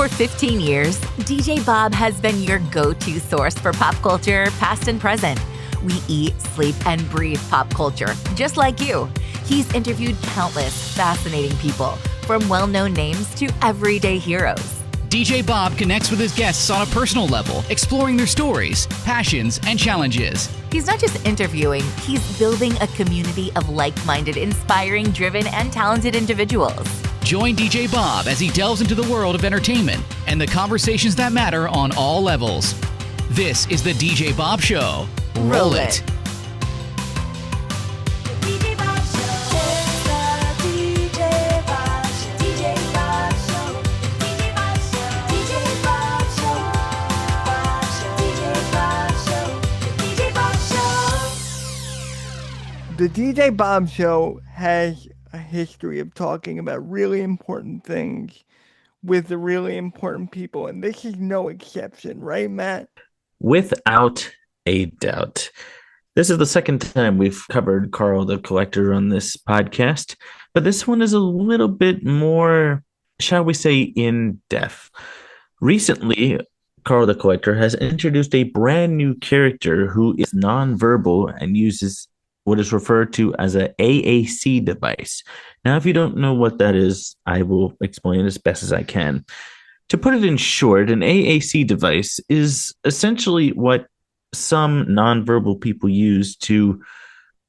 For 15 years, DJ Bob has been your go-to source for pop culture, past and present. We eat, sleep, and breathe pop culture, just like you. He's interviewed countless fascinating people, from well-known names to everyday heroes. DJ Bob connects with his guests on a personal level, exploring their stories, passions, and challenges. He's not just interviewing, he's building a community of like-minded, inspiring, driven, and talented individuals. Join DJ Bob as he delves into the world of entertainment and the conversations that matter on all levels. This is the DJ Bob Show. Roll it. The DJ Bob Show has a history of talking about really important things with the really important people, and this is no exception, right, Matt? Without a doubt. This is the second time we've covered Carl the Collector on this podcast, but this one is a little bit more, shall we say, in-depth. Recently, Carl the Collector has introduced a brand new character who is nonverbal and uses what is referred to as an AAC device. Now, if you don't know what that is, I will explain as best as I can. To put it in short, an AAC device is essentially what some nonverbal people use to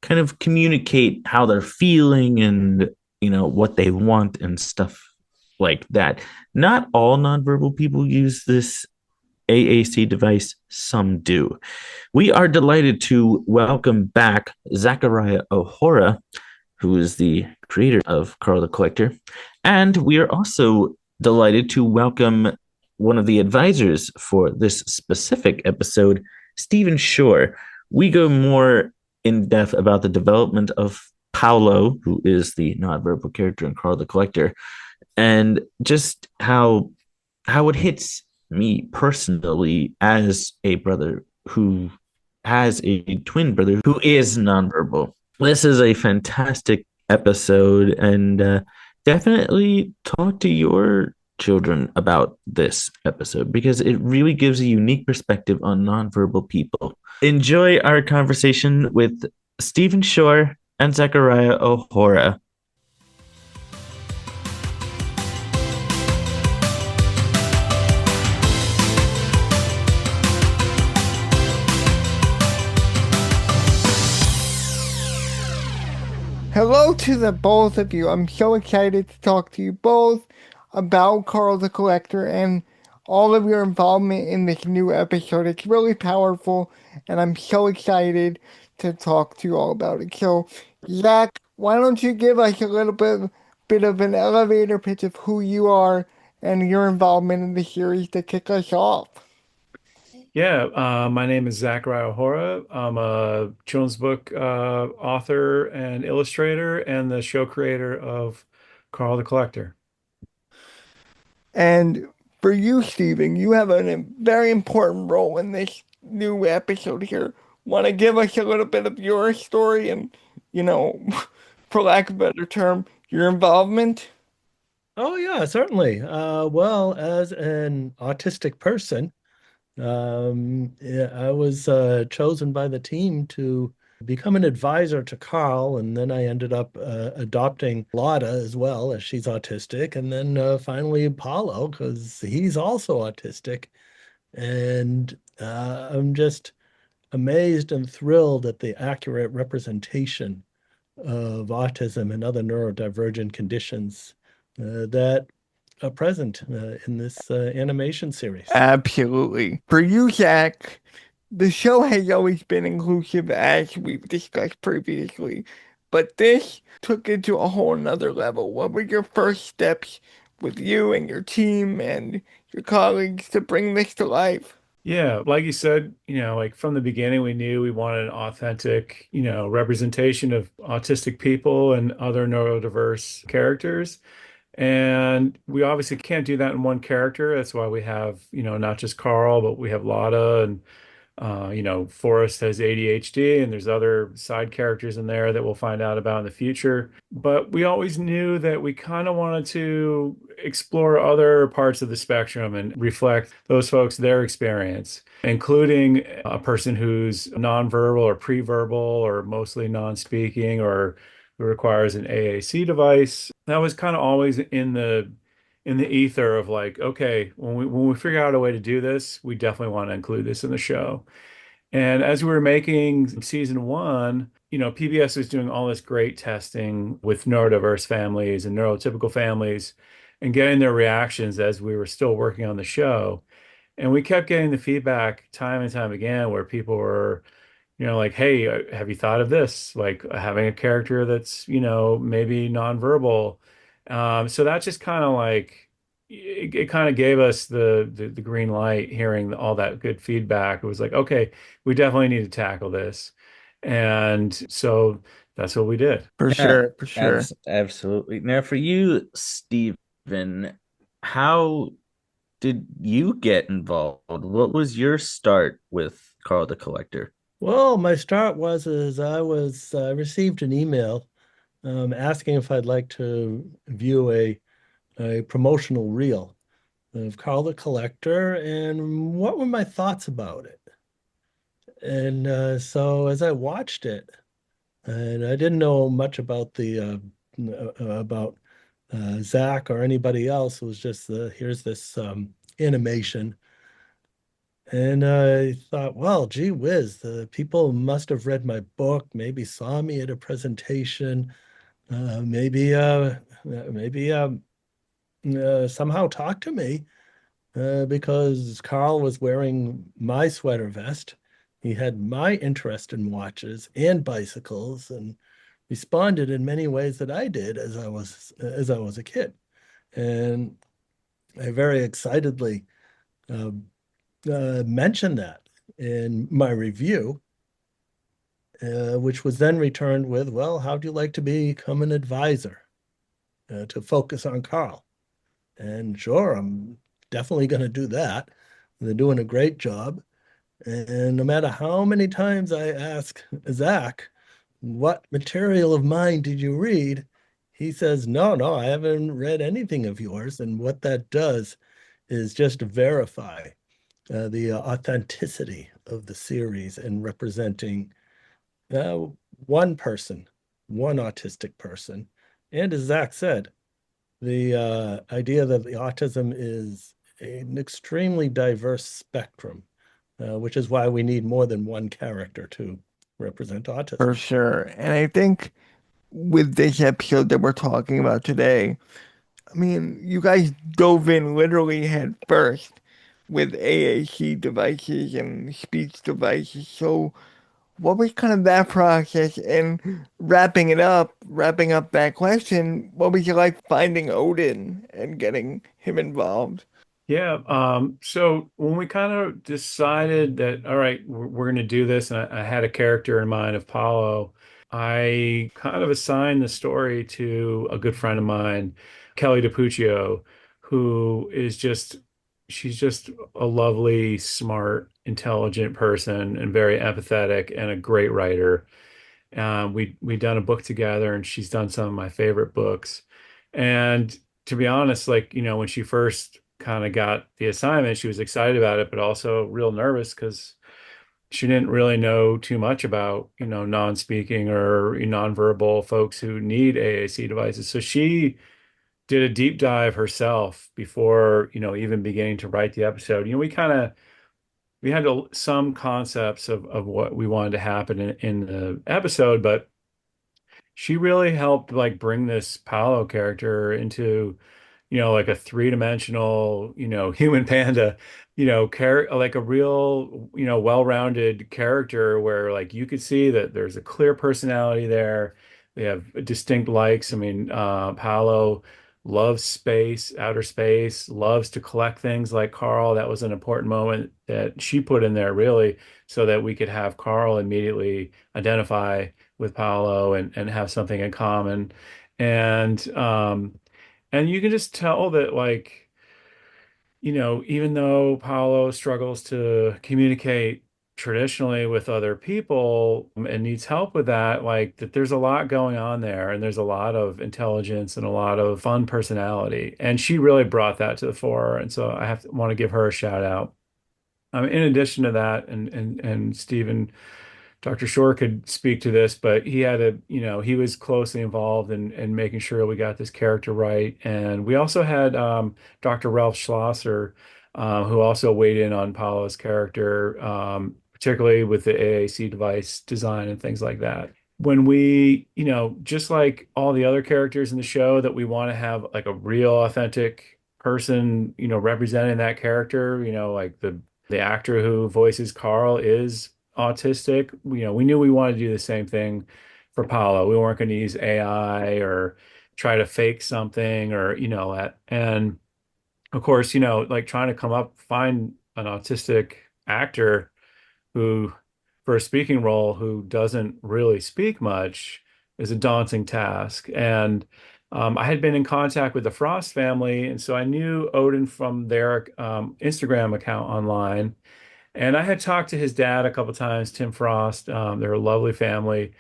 kind of communicate how they're feeling and, what they want and stuff like that. Not all nonverbal people use this AAC device, some do. We are delighted to welcome back Zachariah O'Hora, who is the creator of Carl the Collector. And we are also delighted to welcome one of the advisors for this specific episode, Stephen Shore. We go more in depth about the development of Paolo, who is the nonverbal character in Carl the Collector, and just how it hits me personally as a brother who has a twin brother who is nonverbal. This is a fantastic episode, and definitely talk to your children about this episode because it really gives a unique perspective on nonverbal people. Enjoy our conversation with Stephen Shore and Zachariah O'Hora. Hello to the both of you. I'm so excited to talk to you both about Carl the Collector and all of your involvement in this new episode. It's really powerful, and I'm so excited to talk to you all about it. So, Zach, why don't you give us a little bit of an elevator pitch of who you are and your involvement in the series to kick us off? Yeah, my name is Zachariah O'Hora. I'm a children's book author and illustrator and the show creator of Carl the Collector. And for you, Stephen, you have a very important role in this new episode here. Want to give us a little bit of your story and, for lack of a better term, your involvement? Oh, yeah, certainly. Well, as an autistic person, yeah, I was chosen by the team to become an advisor to Carl, and then I ended up adopting Lotta as well, as she's autistic, and then finally Paolo, because he's also autistic. And I'm just amazed and thrilled at the accurate representation of autism and other neurodivergent conditions that are present in this animation series. Absolutely. For you, Zach, the show has always been inclusive, as we've discussed previously, but this took it to a whole nother level. What were your first steps with you and your team and your colleagues to bring this to life? Yeah, like you said, like from the beginning, we knew we wanted an authentic, representation of autistic people and other neurodiverse characters. And we obviously can't do that in one character. That's why we have, not just Carl, but we have Lotta and Forrest has ADHD, and there's other side characters in there that we'll find out about in the future. But we always knew that we kind of wanted to explore other parts of the spectrum and reflect those folks, their experience, including a person who's nonverbal or pre-verbal or mostly non-speaking or who requires an AAC device. That was kind of always in the ether of like, okay, when we figure out a way to do this, we definitely want to include this in the show. And as we were making season one, PBS was doing all this great testing with neurodiverse families and neurotypical families and getting their reactions as we were still working on the show. And we kept getting the feedback time and time again where people were, like, hey, have you thought of this? Like having a character that's, maybe nonverbal. So that just kind of like, it kind of gave us the green light hearing all that good feedback. It was like, okay, we definitely need to tackle this. And so that's what we did. For Yeah, sure, for sure. absolutely. Now, for you, Stephen, how did you get involved? What was your start with Carl the Collector? Well, my start was as I received an email asking if I'd like to view a promotional reel of Carl the Collector and what were my thoughts about it. And so as I watched it, and I didn't know much about the about Zach or anybody else. It was just here's this animation. And I thought, well, gee whiz, the people must have read my book, maybe saw me at a presentation, maybe somehow talked to me because Carl was wearing my sweater vest. He had my interest in watches and bicycles and responded in many ways that I did as I was a kid. And I very excitedly uh, mentioned that in my review, which was then returned with, well, how do you like to become an advisor to focus on Carl? And sure, I'm definitely going to do that. They're doing a great job. And no matter how many times I ask Zach, what material of mine did you read? He says, no, no, I haven't read anything of yours. And what that does is just verify the authenticity of the series and representing uh, one person, one autistic person. And as Zach said, the idea that the autism is an extremely diverse spectrum, which is why we need more than one character to represent For autism. sure. And I think with this episode that we're talking about today, I mean, you guys dove in literally head first with AAC devices and speech devices. So, what was kind of that process? And wrapping up that question, what was it like finding Odin and getting him involved? Yeah. So when we kind of decided that, all right, we're going to do this, and I had a character in mind of Paolo, I kind of assigned the story to a good friend of mine, Kelly DiPuccio, who is she's just a lovely, smart, intelligent person and very empathetic and a great writer. We done a book together, and she's done some of my favorite books. And to be honest, like, when she first kind of got the assignment, she was excited about it, but also real nervous because she didn't really know too much about, non-speaking or nonverbal folks who need AAC devices. So she did a deep dive herself before, even beginning to write the episode. We had some concepts of what we wanted to happen in the episode, but she really helped like bring this Paolo character into, like a three-dimensional, human panda, like a real, well-rounded character where like you could see that there's a clear personality there. They have distinct likes. I mean, Paolo loves space, outer space, loves to collect things like Carl. That was an important moment that she put in there really so that we could have Carl immediately identify with Paolo and have something in common. And and you can just tell that even though Paolo struggles to communicate traditionally with other people and needs help with that, like that there's a lot going on there and there's a lot of intelligence and a lot of fun personality. And she really brought that to the fore. And so I want to give her a shout out. In addition to that, and Stephen, Dr. Shore could speak to this, but he was closely involved in making sure we got this character right. And we also had Dr. Ralph Schlosser, who also weighed in on Paolo's character, particularly with the AAC device design and things like that. When we, just like all the other characters in the show, that we want to have like a real authentic person, representing that character, like the actor who voices Carl is autistic. We knew we wanted to do the same thing for Paolo. We weren't going to use AI or try to fake something or, and of course, like trying to find an autistic actor who, for a speaking role, who doesn't really speak much is a daunting task. And I had been in contact with the Frost family, and so I knew Odin from their Instagram account online. And I had talked to his dad a couple times, Tim Frost. They're a lovely family,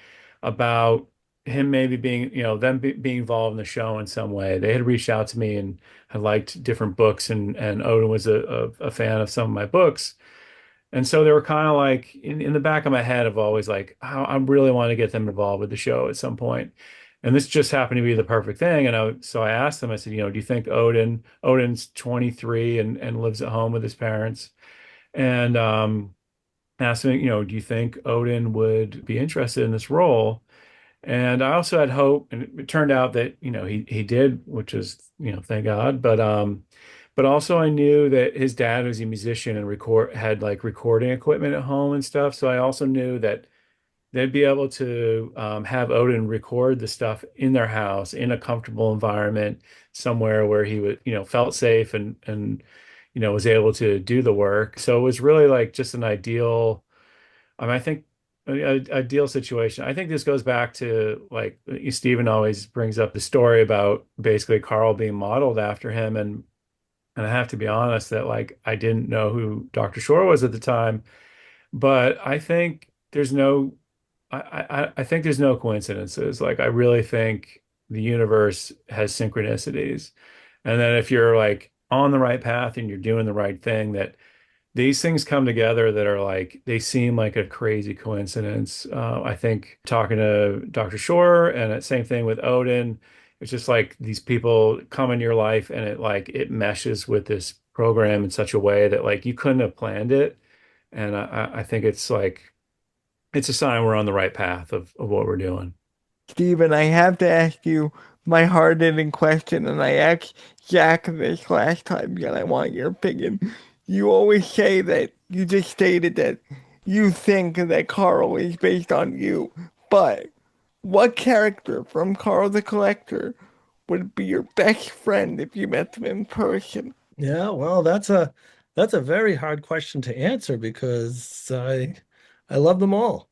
about him maybe being, being involved in the show in some way. They had reached out to me and had liked different books, and Odin was a fan of some of my books. And so they were kind of like in the back of my head of always like, I really want to get them involved with the show at some point. And this just happened to be the perfect thing. And so I asked them, I said, do you think Odin's 23 and lives at home with his parents? And asked him, do you think Odin would be interested in this role? And I also had hope, and it turned out that, he did, which is, thank God. But also I knew that his dad was a musician and had like recording equipment at home and stuff. So I also knew that they'd be able to have Odin record the stuff in their house in a comfortable environment, somewhere where he would, felt safe and was able to do the work. So it was really like just an ideal, I think, ideal situation. I think this goes back to, like, Stephen always brings up the story about basically Carl being modeled after him. And I have to be honest that, like, I didn't know who Dr. Shore was at the time, but I think I think there's no coincidences. Like, I really think the universe has synchronicities. And then if you're like on the right path and you're doing the right thing, that these things come together that are like, they seem like a crazy coincidence. I think talking to Dr. Shore, and the same thing with Odin, it's just like these people come in your life and it meshes with this program in such a way that like you couldn't have planned it. And I think it's like, it's a sign we're on the right path of what we're doing. Steven, I have to ask you my hard-hitting question, and I asked Jack this last time, yet I want your opinion. You always say that you just stated that you think that Carl is based on you, but what character from Carl the Collector would be your best friend if you met them in person? Yeah, well, that's a very hard question to answer because I love them all.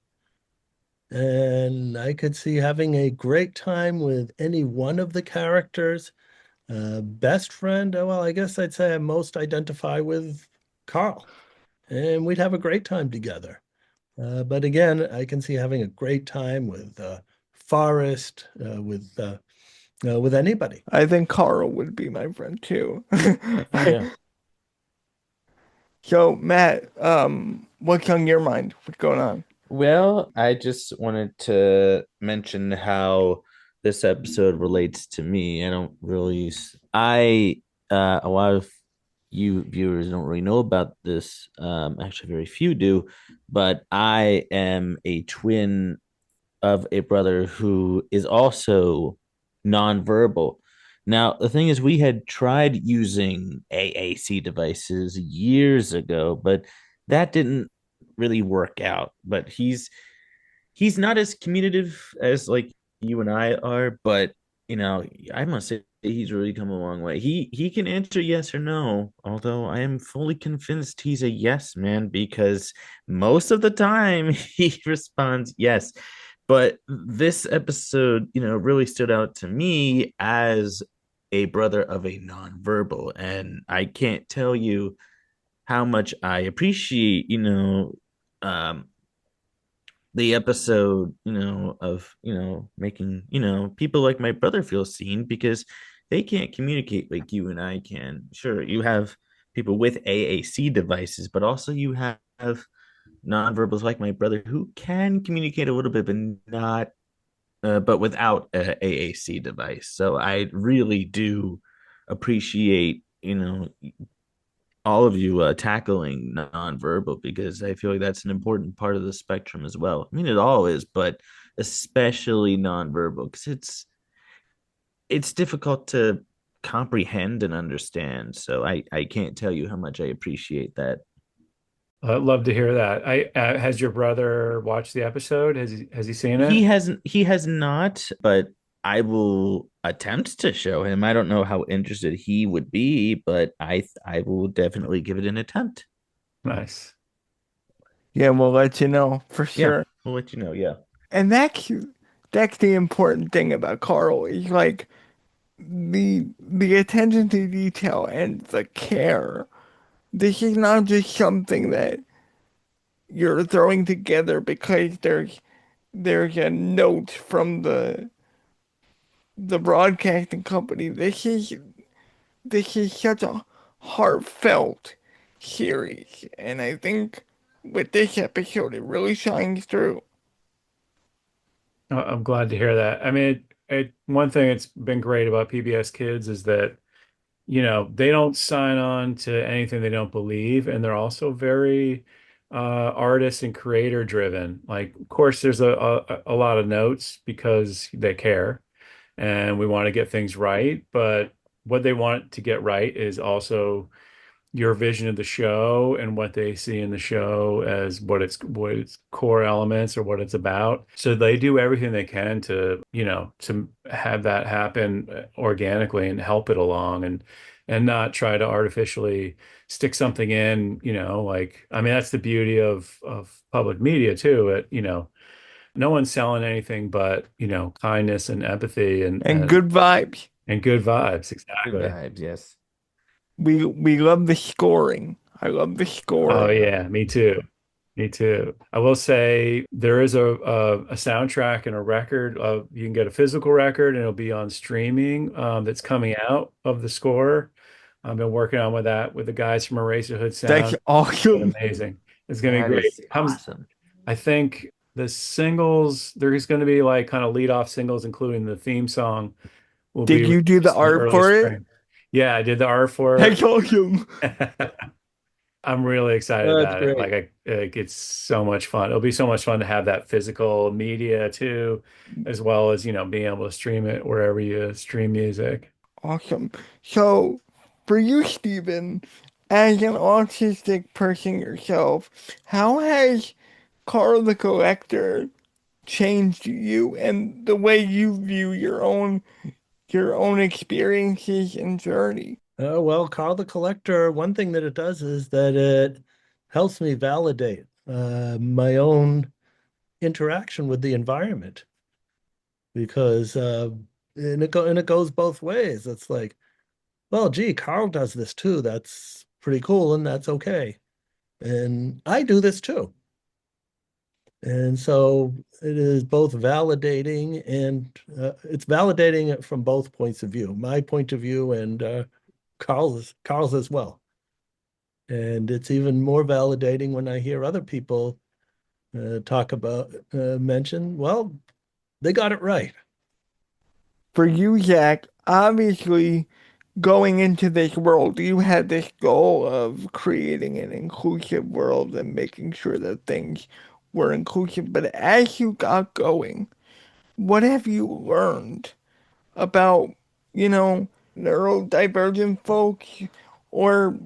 And I could see having a great time with any one of the characters. Best friend, well, I guess I'd say I most identify with Carl, and we'd have a great time together. But again, I can see having a great time with Forrest, with anybody. I think Carl would be my friend too. Yeah. So, Matt, what's on your mind? What's going on? Well, I just wanted to mention how this episode relates to me. I don't really, a lot of you viewers don't really know about this. Actually, very few do, but I am a twin of a brother who is also nonverbal. Now, the thing is, we had tried using AAC devices years ago, but that didn't really work out. But he's not as communicative as like you and I are, but I must say he's really come a long way. He can answer yes or no, although I am fully convinced he's a yes man because most of the time he responds yes. But this episode, really stood out to me as a brother of a nonverbal, and I can't tell you how much I appreciate, um the episode, of, making, people like my brother feel seen because they can't communicate like you and I can. Sure, you have people with AAC devices, but also you have nonverbals like my brother who can communicate a little bit, but not, but without a AAC device. So I really do appreciate, all of you tackling nonverbal because I feel like that's an important part of the spectrum as well. I mean, it all is, but especially nonverbal because it's difficult to comprehend and understand. So I can't tell you how much I appreciate that. I'd love to hear that. I has your brother watched the episode? Has he seen it? He has not, but I will attempt to show him. I don't know how interested he would be, but I will definitely give it an attempt. Nice. Yeah, we'll let you know for Yeah, sure. we'll let you know. Yeah. And that's the important thing about Carl is like the attention to detail and the care. This is not just something that you're throwing together because there's a note from the broadcasting company. This is such a heartfelt series, and I think with this episode it really shines through. I'm glad to hear that. I mean, one thing that's been great about PBS Kids is that, they don't sign on to anything they don't believe, and they're also very artist and creator driven. Like, of course, there's a lot of notes because they care and we want to get things right, but what they want to get right is also your vision of the show and what they see in the show as what its core elements or what it's about. So they do everything they can to have that happen organically and help it along and not try to artificially stick something in, like I mean that's the beauty of public media too. No one's selling anything but, kindness and empathy and And and good vibes. and good vibes. Good Exactly. vibes, yes. We love the scoring. I love the Oh scoring. yeah, me too. Me too. I will say there is a soundtrack and a record of you can get a physical record and it'll be on streaming that's coming out of the score. I've been working on with that with the guys from Eraserhood That's Sound. It's been awesome. amazing. It's gonna be That great. is Comes, awesome. I think the singles, there's gonna be like kind of lead off singles, including the theme song, will be Did you do the released in the art early for it? spring. Yeah, I did the art for That's awesome. it. I'm really excited That's about it. great. Like it's so much fun. It'll be so much fun to have that physical media too, as well as, being able to stream it wherever you stream music. Awesome. So, for you, Stephen, as an autistic person yourself, how has Carl the Collector changed you and the way you view your own experiences and journey? Well, Carl the Collector, one thing that it does is that it helps me validate my own interaction with the environment because and it goes both ways. It's like, well, gee, Carl does this too. That's pretty cool, and that's okay. And I do this too. And so it is both validating and it's validating it from both points of view, my point of view and Carl's as well. And it's even more validating when I hear other people talk about mention, well, they got it right. For you, Zach, obviously, going into this world, you had this goal of creating an inclusive world and making sure that things were inclusive. But as you got going, what have you learned about, you know, neurodivergent folks or,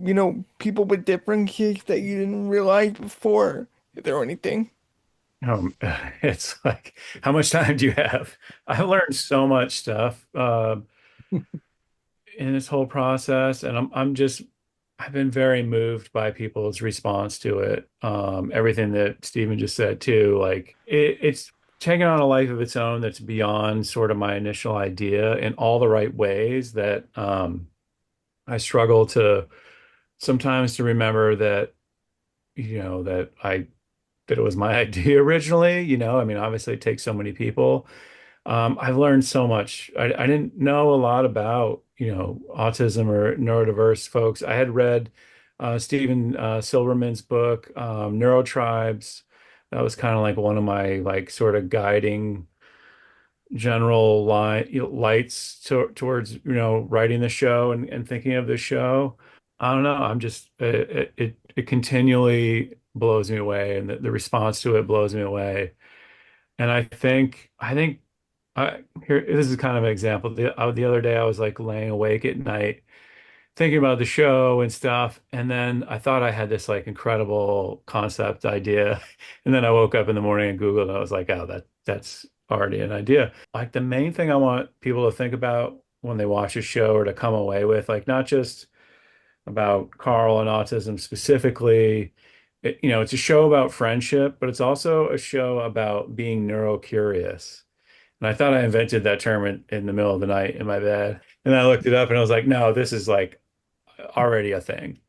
people with differences that you didn't realize before? Is there anything? It's like, how much time do you have? I learned so much stuff in this whole process, and I've been very moved by people's response to it. Everything that Stephen just said too, like it's taken on a life of its own that's beyond sort of my initial idea in all the right ways that I struggle to sometimes to remember that, that I that it was my idea originally. I mean, obviously it takes so many people. I've learned so much. I didn't know a lot about, autism or neurodiverse folks. I had read Stephen Silverman's book, Neurotribes. That was kind of like one of my like sort of guiding general lights towards, writing the show and thinking of the show. I don't know. I'm just it continually blows me away, and the response to it blows me away. And I think here, this is kind of an example. The other day I was like laying awake at night thinking about the show and stuff, and then I thought I had this like incredible concept idea, and then I woke up in the morning and Googled, and I was like, oh, that's already an idea. Like the main thing I want people to think about when they watch a show or to come away with, like not just about Carl and autism specifically. It's a show about friendship, but it's also a show about being neurocurious. And I thought I invented that term in the middle of the night in my bed. And I looked it up and I was like, no, this is like already a thing.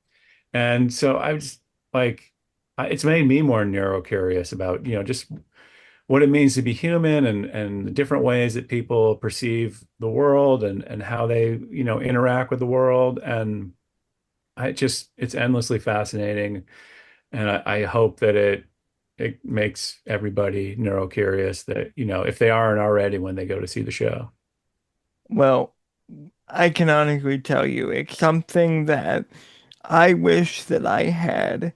And so I was like, it's made me more neurocurious about, just what it means to be human and the different ways that people perceive the world and how they, interact with the world. And it's endlessly fascinating. And I hope that it makes everybody neurocurious that, if they aren't already when they go to see the show. Well, I can honestly tell you, it's something that I wish that I had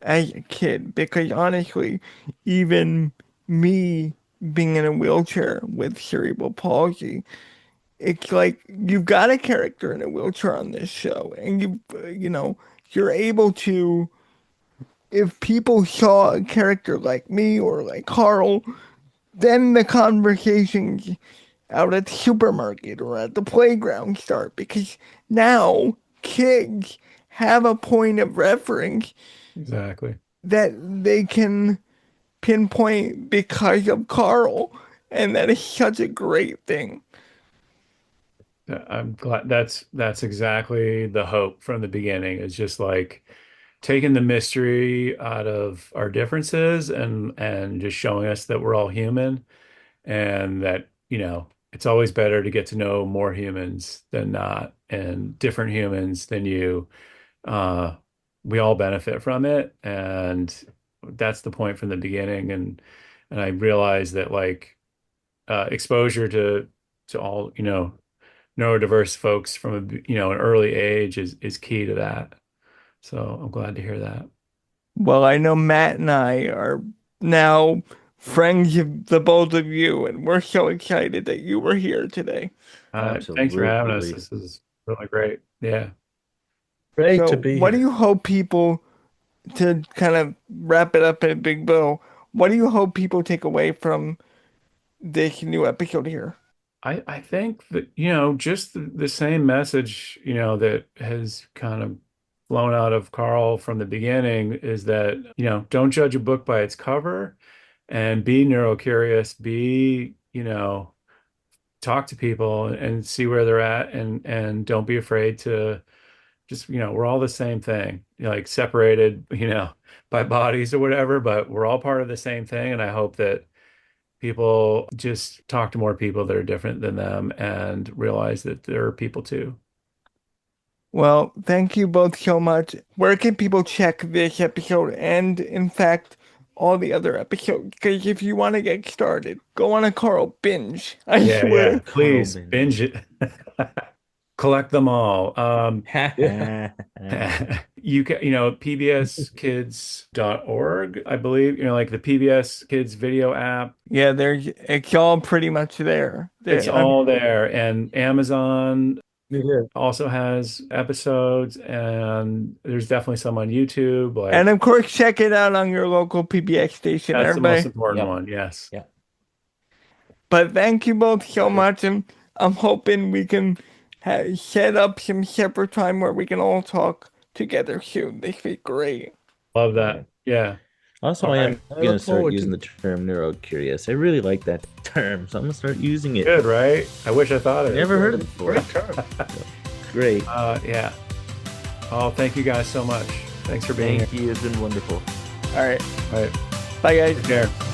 as a kid because honestly, even me being in a wheelchair with cerebral palsy, it's like you've got a character in a wheelchair on this show, and you're able to. If people saw a character like me or like Carl, then the conversations out at the supermarket or at the playground start because now kids have a point of reference Exactly. that they can pinpoint because of Carl, and that is such a great thing. I'm glad that's exactly the hope from the beginning. It's just like taking the mystery out of our differences and just showing us that we're all human and that, it's always better to get to know more humans than not and different humans than you. Uh, we all benefit from it. And that's the point from the beginning. And I realized that like exposure to all, neurodiverse folks from an early age is key to that. So I'm glad to hear that. Well, I know Matt and I are now friends of the both of you, and we're so excited that you were here today. Thanks for having us. Absolutely. This is really great. Yeah. Great So, to be what do here. you hope people, to kind of wrap it up in a big bow, what do you hope people take away from this new episode here? I think that, just the same message, that has kind of flown out of Carl from the beginning is that, don't judge a book by its cover and be neurocurious, talk to people and see where they're at and don't be afraid to just, we're all the same thing, like separated, by bodies or whatever, but we're all part of the same thing. And I hope that people just talk to more people that are different than them and realize that there are people too. Well, thank you both so much. Where can people check this episode and, in fact, all the other episodes? Because if you want to get started, go on a Carl binge. I Yeah, yeah. swear. Please Carl binge it. Collect them all. binge. You can, pbskids.org, I believe, like the PBS Kids video app. Yeah, it's all pretty much there. It's all there. And Amazon Yeah. also has episodes, and there's definitely some on YouTube. Like And of course, check it out on your local PBX station, that's the most everybody. important Yep. one. Yes. Yep. But thank you both so much, and I'm hoping we can set up some separate time where we can all talk together soon. This would be great. Love that. Yeah. Also, All I am right. I going to look start forward using to the term neurocurious. I really like that term, so I'm going to start using it. Good, right? I wish I thought of it. Never heard it before. Great term. Great. Yeah. Oh, thank you guys so much. Thanks for being Thank here. you. It's been wonderful. All right. All right. Bye, guys. Take care.